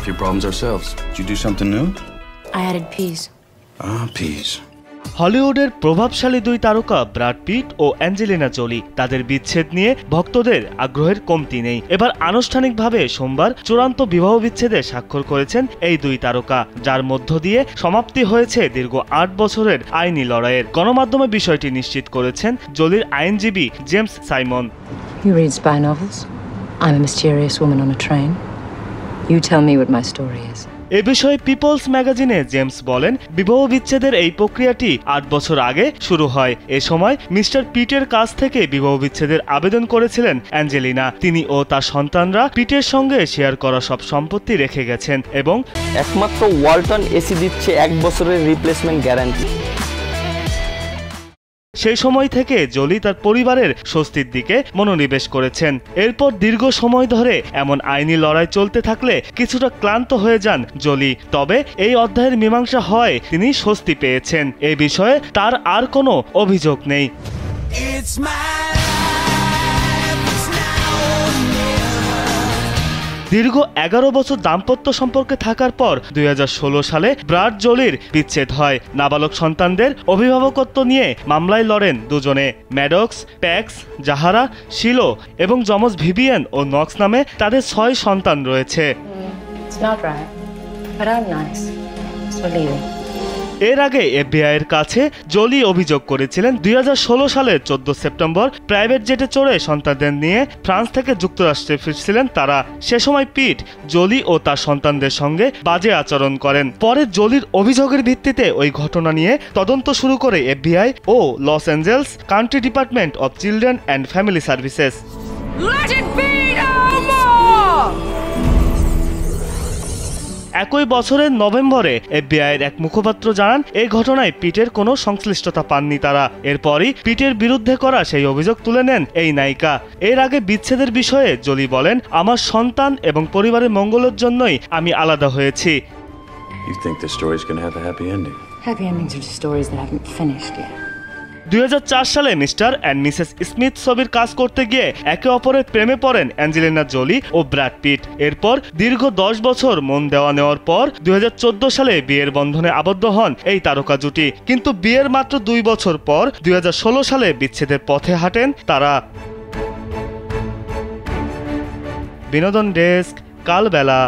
a few problems ourselves. Did you do something new? I added peas. Ah, peas. হলিউডের প্রভাবশালী দুই তারকা Brad Pitt ও Angelina Jolie তাদের বিচ্ছেদ নিয়ে ভক্তদের আগ্রহের কমতি নেই। এবার আনুষ্ঠানিকভাবে সোমবার চূড়ান্ত বিবাহ বিচ্ছেদে স্বাক্ষর করেছেন এই দুই তারকা, যার মধ্য দিয়ে সমাপ্তি হয়েছে দীর্ঘ ৮ বছরের আইনি লড়াইয়ের। গণমাধ্যমে বিষয়টি নিশ্চিত করেছেন জোলির আইনজীবী James Simon. You read spy novels? I'm a mysterious woman on a train. You tell me what my story is. এ বিষয়ে পিপলস ম্যাগাজিনে জেমস বলেন, বিবাহ বিচ্ছেদের এই প্রক্রিয়াটি ৮ বছর আগে শুরু হয়। এ সময় মিস্টার পিটের কাছ থেকে বিবাহ বিচ্ছেদের আবেদন করেছিলেন অ্যাঞ্জেলিনা। তিনি ও তার সন্তানরা পিটের সঙ্গে শেয়ার করা সব সম্পত্তি রেখে গেছেন এবং একমাত্র ওয়ালটন এসি দিচ্ছে ১ বছরের রিপ্লেসমেন্ট গ্যারান্টি। সেই সময় থেকে জোলি তার পরিবারের স্বস্তির দিকে মনোনিবেশ করেছেন। এরপর দীর্ঘ সময় ধরে এমন আইনি লড়াই চলতে থাকলে কিছুটা ক্লান্ত হয়ে যান জোলি। তবে এই অধ্যায়ের মীমাংসা হয় তিনি স্বস্তি পেয়েছেন। এ বিষয়ে তার আর কোনো অভিযোগ নেই। দীর্ঘ ১১ বছর দাম্পত্য সম্পর্কে থাকার পর ২০১৬ সালে ব্র্যাড জোলির বিচ্ছেদ হয়। নাবালক সন্তানদের অভিভাবকত্ব নিয়ে মামলায় লড়েন দুজনে। ম্যাডক্স, প্যাক্স, জাহারা, শিলো এবং যমজ ভিভিয়ান ও নক্স নামে তাদের ৬ সন্তান রয়েছে। এর আগে এফবিআইয়ের কাছে জোলি অভিযোগ করেছিলেন ২০১৬ সালের ১৪ সেপ্টেম্বর প্রাইভেট জেটে চড়ে সন্তানদের নিয়ে ফ্রান্স থেকে যুক্তরাষ্ট্রে ফিরছিলেন তারা। সে সময় পিট জোলি ও তার সন্তানদের সঙ্গে বাজে আচরণ করেন। পরে জোলির অভিযোগের ভিত্তিতে ওই ঘটনা নিয়ে তদন্ত শুরু করে এফবিআই ও Los Angeles country department of children and family services. একই বছরের নভেম্বরে এফবিআইয়ের এক মুখপাত্র জানান, এই ঘটনায় পিটের কোনো সংশ্লিষ্টতা পাননি তারা। এরপরই পিটের বিরুদ্ধে করা সেই অভিযোগ তুলে নেন এই নায়িকা। এর আগে বিচ্ছেদের বিষয়ে জোলি বলেন, আমার সন্তান এবং পরিবারের মঙ্গলের জন্যই আমি আলাদা হয়েছি। You think the story's gonna have a happy ending? Happy endings are just stories that haven't finished yet. ২০০৪ সালে মিস্টার অ্যান্ড মিসেস স্মিথ ছবির কাজ করতে গিয়ে একে অপরের প্রেমে পড়েন অ্যাঞ্জেলিনা জোলি ও ব্র্যাড পিট। এরপর দীর্ঘ ১০ বছর মন দেওয়া নেওয়ার পর ২০১৪ সালে বিয়ের বন্ধনে আবদ্ধ হন এই তারকা জুটি। কিন্তু বিয়ের মাত্র ২ বছর পর ২০১৬ সালে বিচ্ছেদের পথে হাঁটেন তারা। বিনোদন ডেস্ক, কালবেলা।